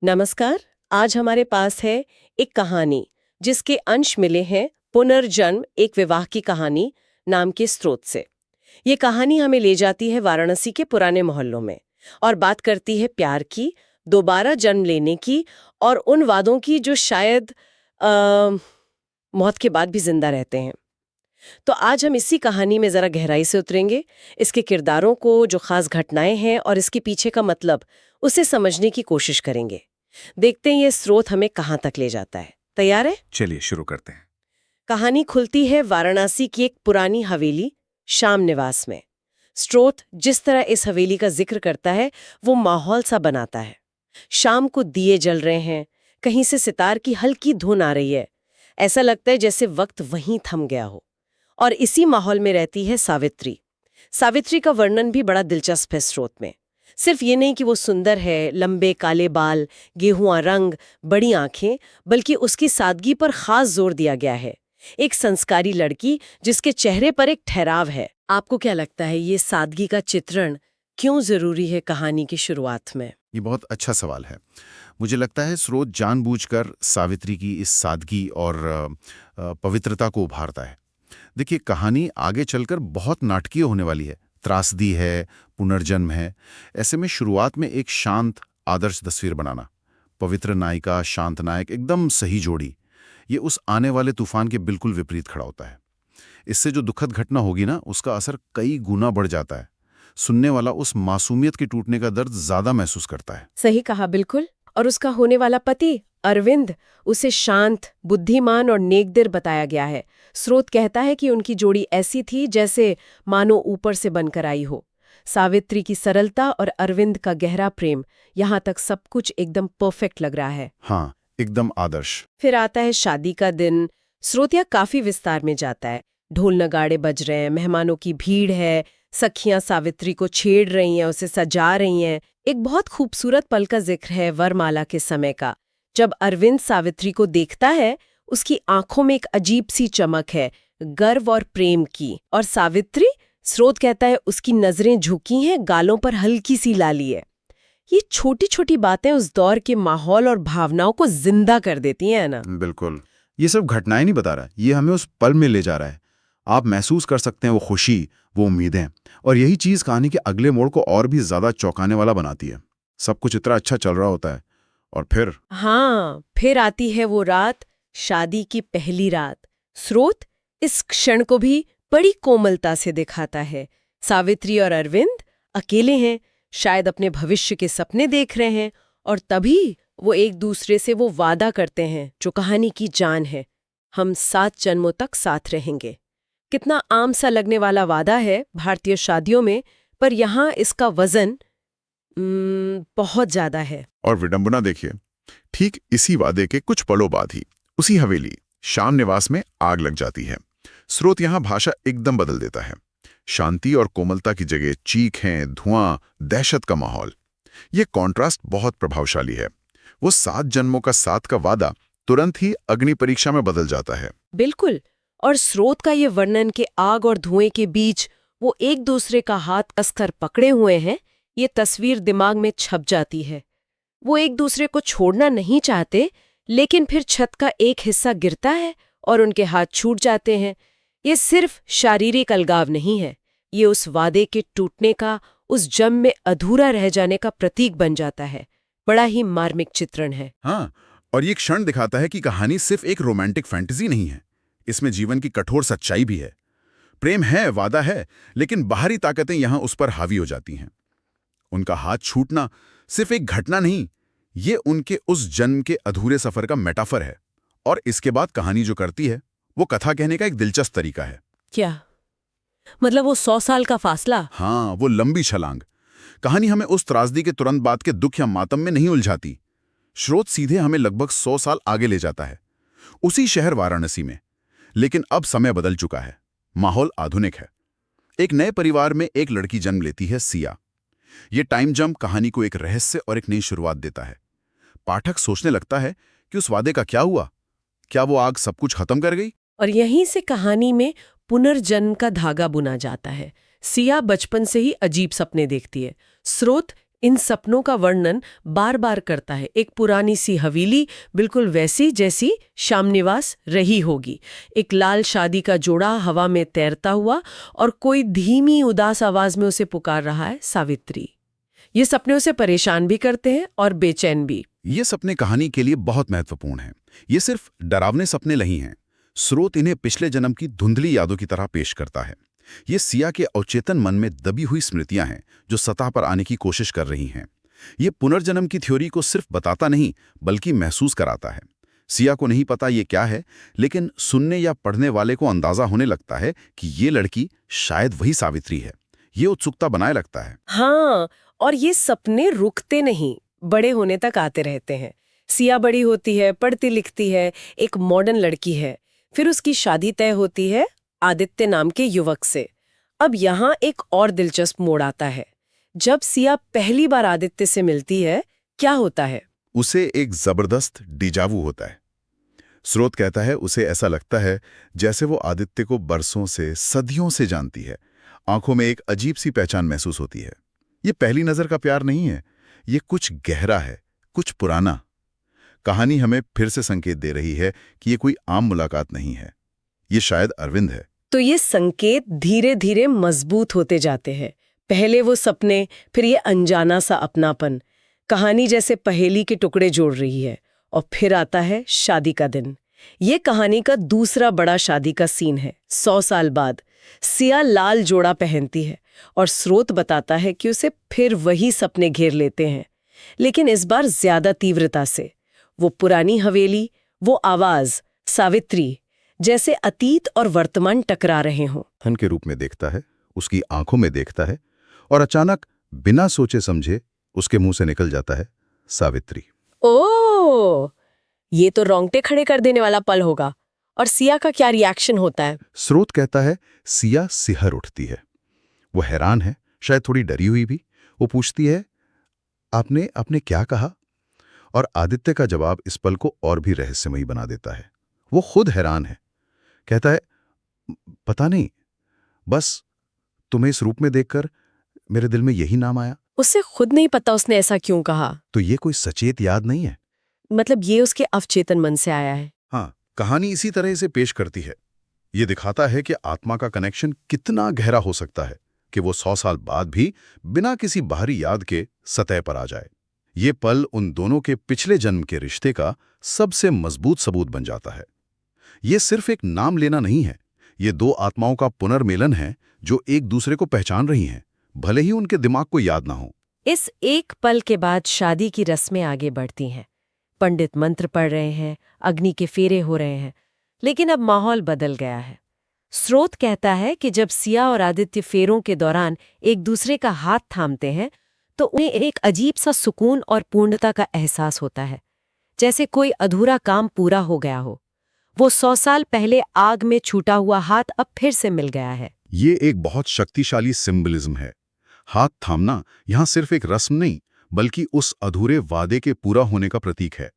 नमस्कार। आज हमारे पास है एक कहानी जिसके अंश मिले हैं पुनर्जन्म एक विवाह की कहानी नाम के स्रोत से। ये कहानी हमें ले जाती है वाराणसी के पुराने मोहल्लों में और बात करती है प्यार की, दोबारा जन्म लेने की और उन वादों की जो शायद मौत के बाद भी जिंदा रहते हैं। तो आज हम इसी कहानी में जरा गहराई से उतरेंगे, इसके किरदारों को, जो खास घटनाएं हैं और इसके पीछे का मतलब, उसे समझने की कोशिश करेंगे। देखते हैं ये स्रोत हमें कहाँ तक ले जाता है। तैयार है? चलिए शुरू करते हैं। कहानी खुलती है वाराणसी की एक पुरानी हवेली श्याम निवास में। स्रोत जिस तरह इस हवेली का जिक्र करता है वो माहौल सा बनाता है। शाम को दिए जल रहे हैं, कहीं से सितार की हल्की धुन आ रही है। ऐसा लगता है जैसे वक्त वहीं थम गया हो। और इसी माहौल में रहती है सावित्री। सावित्री का वर्णन भी बड़ा दिलचस्प है स्रोत में। सिर्फ ये नहीं कि वो सुंदर है, लंबे काले बाल, गेहुआ रंग, बड़ी आंखें, बल्कि उसकी सादगी पर खास जोर दिया गया है। एक संस्कारी लड़की जिसके चेहरे पर एक ठहराव है। आपको क्या लगता है ये सादगी का चित्रण क्यों जरूरी है कहानी की शुरुआत में? ये बहुत अच्छा सवाल है। मुझे लगता है स्रोत जानबूझकर सावित्री की इस सादगी और पवित्रता को उभारता है। देखिए, कहानी आगे चलकर बहुत नाटकीय होने वाली है। त्रासदी है, पुनर्जन्म है। ऐसे में शुरुआत में एक शांत आदर्श तस्वीर बनाना, पवित्र नायिका, शांत नायक, एकदम सही जोड़ी, ये उस आने वाले तूफान के बिल्कुल विपरीत खड़ा होता है। इससे जो दुखद घटना होगी ना, उसका असर कई गुना बढ़ जाता है। सुनने वाला उस मासूमियत के टूटने का दर्द ज्यादा महसूस करता है। सही कहा, बिल्कुल। और उसका होने वाला पति अरविंद, उसे शांत, बुद्धिमान और नेकदिल बताया गया है। स्रोत कहता है कि उनकी जोड़ी ऐसी थी जैसे मानो ऊपर से बनकर आई हो। सावित्री की सरलता और अरविंद का गहरा प्रेम, यहाँ तक सब कुछ एकदम परफेक्ट लग रहा है। हाँ, एकदम आदर्श। फिर आता है शादी का दिन। स्रोतिया काफी विस्तार में जाता है। ढोल नगाड़े बज रहे हैं, मेहमानों की भीड़ है, सखियां सावित्री को छेड़ रही हैं, उसे सजा रही हैं। एक बहुत खूबसूरत पल का जिक्र है वरमाला के समय का। जब अरविंद सावित्री को देखता है, उसकी आंखों में एक अजीब सी चमक है, गर्व और प्रेम की। और सावित्री, स्रोत कहता है, उसकी नजरें झुकी हैं, गालों पर हल्की सी लाली है। ये छोटी छोटी बातें उस दौर के माहौल और भावनाओं को जिंदा कर देती हैं ना। बिल्कुल। ये सब घटनाएं नहीं बता रहा, ये हमें उस पल में ले जा रहा है। आप महसूस कर सकते हैं वो खुशी, वो उम्मीदें, और यही चीज कहानी के अगले मोड़ को और भी ज्यादा चौंकाने वाला बनाती है। सब कुछ इतना अच्छा चल रहा होता है और फिर फिर आती है वो रात, शादी की पहली रात। स्रोत इस क्षण को भी बड़ी कोमलता से दिखाता है। सावित्री और अरविंद अकेले हैं, शायद अपने भविष्य के सपने देख रहे हैं, और तभी वो एक दूसरे से वो वादा करते हैं जो कहानी की जान है, हम 7 जन्मों तक साथ रहेंगे। कितना आम सा लगने वाला वादा है भारतीय शादियों में, पर यहाँ इसका वजन बहुत ज्यादा है। और विडंबना देखिए, ठीक इसी वादे के कुछ पलों बाद ही उसी हवेली श्याम निवास में आग लग जाती है। स्रोत यहाँ भाषा एकदम बदल देता है। शांति और कोमलता की जगह चीखें, धुआं, दहशत का माहौल। ये कॉन्ट्रास्ट बहुत प्रभावशाली है। वो 7 जन्मों का साथ का वादा तुरंत ही अग्नि परीक्षा में बदल जाता है। बिल्कुल। और स्रोत का ये वर्णन के आग और धुएं के बीच वो एक दूसरे का हाथ कसकर पकड़े हुए हैं, ये तस्वीर दिमाग में छप जाती है। वो एक दूसरे को छोड़ना नहीं चाहते, लेकिन फिर छत का एक हिस्सा गिरता है और उनके हाथ छूट जाते हैं। ये सिर्फ शारीरिक अलगाव नहीं है, ये उस वादे के टूटने का, उस जम में अधूरा रह जाने का प्रतीक बन जाता है। बड़ा ही मार्मिक चित्रण है। हाँ, और ये क्षण दिखाता है कि कहानी सिर्फ एक रोमांटिक फैंटेसी नहीं है, इसमें जीवन की कठोर सच्चाई भी है। प्रेम है, वादा है, लेकिन बाहरी ताकतें यहां उस पर हावी हो जाती हैं। उनका हाथ छूटना सिर्फ एक घटना नहीं, ये उनके उस जन्म के अधूरे सफर का मेटाफर है। और इसके बाद कहानी जो करती है, वो कथा कहने का एक दिलचस्प तरीका है। क्या मतलब वो 100 साल का फासला? हाँ, वो लंबी छलांग। कहानी हमें उस त्रासदी के तुरंत बाद के दुख या मातम में नहीं उलझाती। स्रोत सीधे हमें लगभग 100 साल आगे ले जाता है, उसी शहर वाराणसी में। लेकिन अब समय बदल चुका है, माहौल आधुनिक है। एक नए परिवार में एक लड़की जन्म लेती है, सिया। ये टाइम जंप कहानी को एक रहस्य और एक नई शुरुआत देता है। पाठक सोचने लगता है कि उस वादे का क्या हुआ? क्या वो आग सब कुछ खत्म कर गई? और यहीं से कहानी में पुनर्जन्म का धागा बुना जाता है। सिया बचपन से ही अजीब सपने देखती है। स्रोत इन सपनों का वर्णन बार बार करता है। एक पुरानी सी हवेली, बिल्कुल वैसी जैसी श्यामनिवास रही होगी। एक लाल शादी का जोड़ा हवा में तैरता हुआ, और कोई धीमी उदास आवाज में उसे पुकार रहा है, सावित्री। ये सपने उसे परेशान भी करते हैं और बेचैन भी। ये सपने कहानी के लिए बहुत महत्वपूर्ण हैं। ये सिर्फ डरावने सपने नहीं हैं। स्रोत इन्हें पिछले जन्म की धुंधली यादों की तरह पेश करता है। ये सिया के अवचेतन मन में दबी हुई स्मृतियां हैं जो सतह पर आने की कोशिश कर रही हैं। ये पुनर्जन्म की थ्योरी को सिर्फ बताता नहीं, बल्कि महसूस कराता है। सिया को नहीं पता ये क्या है, लेकिन सुनने या पढ़ने वाले को अंदाजा होने लगता है कि ये लड़की शायद वही सावित्री है। ये उत्सुकता बनाए लगता है। हाँ, और ये सपने रुकते नहीं, बड़े होने तक आते रहते हैं। सिया बड़ी होती है, पढ़ती लिखती है, एक मॉडर्न लड़की है। फिर उसकी शादी तय होती है आदित्य नाम के युवक से। अब यहाँ एक और दिलचस्प मोड़ आता है। जब सिया पहली बार आदित्य से मिलती है, क्या होता है? उसे एक जबरदस्त डिजावू होता है। स्रोत कहता है उसे ऐसा लगता है जैसे वो आदित्य को बरसों से, सदियों से जानती है। आंखों में एक अजीब सी पहचान महसूस होती है। ये पहली नजर का प्यार नहीं है, ये कुछ गहरा है, कुछ पुराना। कहानी हमें फिर से संकेत दे रही है कि ये कोई आम मुलाकात नहीं है, ये शायद अरविंद है। तो ये संकेत धीरे धीरे मजबूत होते जाते हैं। पहले वो सपने, फिर ये अनजाना सा अपनापन। कहानी जैसे पहेली के टुकड़े जोड़ रही है। और फिर आता है शादी का दिन। ये कहानी का दूसरा बड़ा शादी का सीन है। 100 साल बाद सिया लाल जोड़ा पहनती है, और स्रोत बताता है कि उसे फिर वही सपने घेर लेते हैं, लेकिन इस बार ज्यादा तीव्रता से। वो पुरानी हवेली, वो आवाज सावित्री, जैसे अतीत और वर्तमान टकरा रहे हों। धन के रूप में देखता है, उसकी आंखों में देखता है, और अचानक बिना सोचे समझे उसके मुंह से निकल जाता है, सावित्री। ओह, ये तो रोंगटे खड़े कर देने वाला पल होगा। और सिया का क्या रिएक्शन होता है? स्रोत कहता है सिया सिहर उठती है। वो हैरान है, शायद थोड़ी डरी हुई भी। वो पूछती है, आपने क्या कहा? और आदित्य का जवाब इस पल को और भी रहस्यमयी बना देता है। वो खुद हैरान है। कहता है, पता नहीं, बस तुम्हें इस रूप में देखकर मेरे दिल में यही नाम आया। उसे खुद नहीं पता उसने ऐसा क्यों कहा। तो ये कोई सचेत याद नहीं है, मतलब ये उसके अवचेतन मन से आया है। हाँ, कहानी इसी तरह इसे पेश करती है। ये दिखाता है कि आत्मा का कनेक्शन कितना गहरा हो सकता है कि वो 100 साल बाद भी बिना किसी बाहरी याद के सतह पर आ जाए। ये पल उन दोनों के पिछले जन्म के रिश्ते का सबसे मजबूत सबूत बन जाता है। ये सिर्फ एक नाम लेना नहीं है, ये दो आत्माओं का पुनर्मेलन है जो एक दूसरे को पहचान रही हैं, भले ही उनके दिमाग को याद ना हो। इस एक पल के बाद शादी की रस्में आगे बढ़ती हैं। पंडित मंत्र पढ़ रहे हैं, अग्नि के फेरे हो रहे हैं, लेकिन अब माहौल बदल गया है। स्रोत कहता है कि जब सिया और आदित्य फेरों के दौरान एक दूसरे का हाथ थामते हैं, तो उन्हें एक अजीब सा सुकून और पूर्णता का एहसास होता है, जैसे कोई अधूरा काम पूरा हो गया हो। वो 100 साल पहले आग में छूटा हुआ हाथ अब फिर से मिल गया है। ये एक बहुत शक्तिशाली सिंबलिज्म है। हाथ थामना यहाँ सिर्फ एक रस्म नहीं, बल्कि उस अधूरे वादे के पूरा होने का प्रतीक है।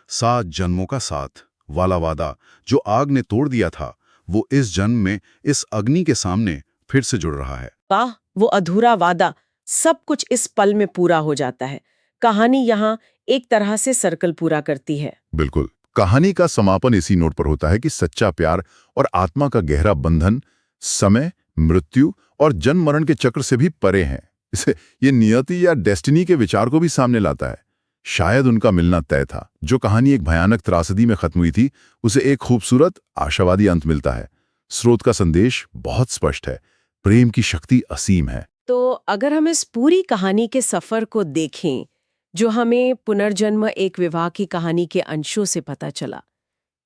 7 जन्मों का साथ वाला वादा जो आग ने तोड़ दिया था, वो इस जन्म में इस अग्नि के सामने फिर से जुड़ रहा है। वाह, वो अधूरा वादा, सब कुछ इस पल में पूरा हो जाता है। कहानी यहाँ एक तरह से सर्कल पूरा करती है। बिल्कुल, कहानी का समापन इसी नोट पर होता है कि सच्चा प्यार और आत्मा का गहरा बंधन समय, मृत्यु और जन्म मरण के चक्र से भी परे हैं। इसे ये नियति या डेस्टिनी के विचार को भी सामने लाता है। शायद उनका मिलना तय था। जो कहानी एक भयानक त्रासदी में खत्म हुई थी, उसे एक खूबसूरत आशावादी अंत मिलता है। स्रोत का संदेश बहुत स्पष्ट है, प्रेम की शक्ति असीम है। तो अगर हम इस पूरी कहानी के सफर को देखें, जो हमें पुनर्जन्म एक विवाह की कहानी के अंशों से पता चला,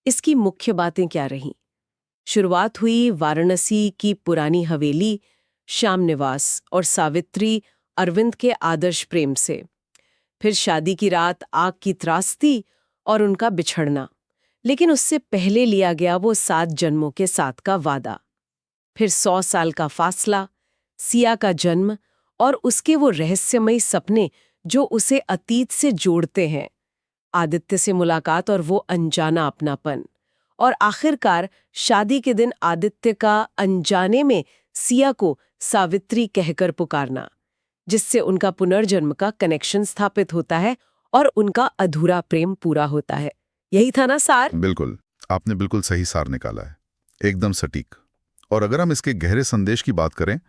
इसकी मुख्य बातें क्या रहीं? शुरुआत हुई वाराणसी की पुरानी हवेली, श्यामनिवास और सावित्री अरविंद के आदर्श प्रेम से। फिर शादी की रात, आग की त्रासदी और उनका बिछड़ना। लेकिन उससे पहले लिया गया वो 7 जन्मों के साथ का वादा। फिर 100 साल का फासला, सिया का जन्म और उसके वो रहस्यमयी सपने जो उसे अतीत से जोड़ते हैं, आदित्य से मुलाकात और वो अनजाना अपनापन, और आखिरकार शादी के दिन आदित्य का अनजाने में सिया को सावित्री कहकर पुकारना। जिससे उनका पुनर्जन्म का कनेक्शन स्थापित होता है और उनका अधूरा प्रेम पूरा होता है। यही था ना सार? बिल्कुल, आपने बिल्कुल सही सार निकाला है, एकदम सटीक। और अगर हम इसके गहरे संदेश की बात करें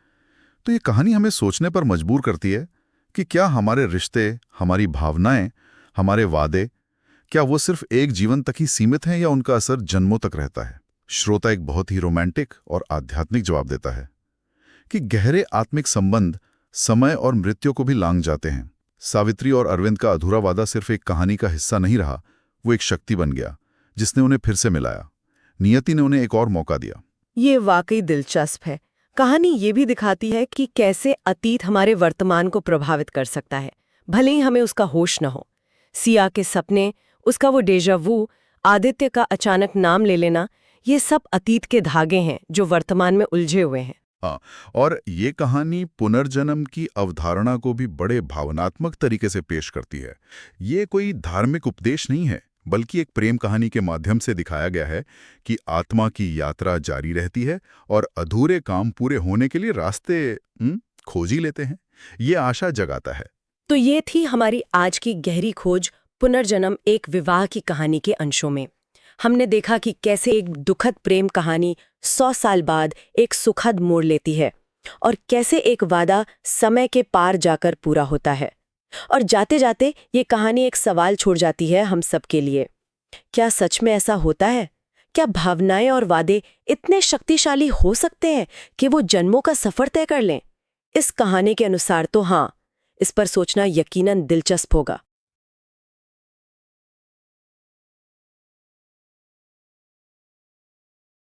तो ये कहानी हमें सोचने पर मजबूर करती है कि क्या हमारे रिश्ते, हमारी भावनाएं, हमारे वादे, क्या वो सिर्फ एक जीवन तक ही सीमित हैं या उनका असर जन्मों तक रहता है। श्रोता एक बहुत ही रोमांटिक और आध्यात्मिक जवाब देता है कि गहरे आत्मिक संबंध समय और मृत्यु को भी लांघ जाते हैं। सावित्री और अरविंद का अधूरा वादा सिर्फ एक कहानी का हिस्सा नहीं रहा, वो एक शक्ति बन गया जिसने उन्हें फिर से मिलाया। नियति ने उन्हें एक और मौका दिया। ये वाकई दिलचस्प है। कहानी ये भी दिखाती है कि कैसे अतीत हमारे वर्तमान को प्रभावित कर सकता है, भले ही हमें उसका होश न हो। सिया के सपने, उसका वो डेजा वू, आदित्य का अचानक नाम ले लेना, ये सब अतीत के धागे हैं जो वर्तमान में उलझे हुए हैं। हाँ, और ये कहानी पुनर्जन्म की अवधारणा को भी बड़े भावनात्मक तरीके से पेश करती है। ये कोई धार्मिक उपदेश नहीं है, बल्कि एक प्रेम कहानी के माध्यम से दिखाया गया है कि आत्मा की यात्रा जारी रहती है और अधूरे काम पूरे होने के लिए रास्ते खोज ही लेते हैं। ये आशा जगाता है। तो ये थी हमारी आज की गहरी खोज, पुनर्जन्म एक विवाह की कहानी के अंशों में। हमने देखा कि कैसे एक दुखद प्रेम कहानी 100 साल बाद एक सुखद मोड़ लेती है और कैसे एक वादा समय के पार जाकर पूरा होता है। और जाते जाते ये कहानी एक सवाल छोड़ जाती है हम सब के लिए। क्या सच में ऐसा होता है? क्या भावनाएं और वादे इतने शक्तिशाली हो सकते हैं कि वो जन्मों का सफर तय कर लें? इस कहानी के अनुसार तो हाँ, इस पर सोचना यकीनन दिलचस्प होगा।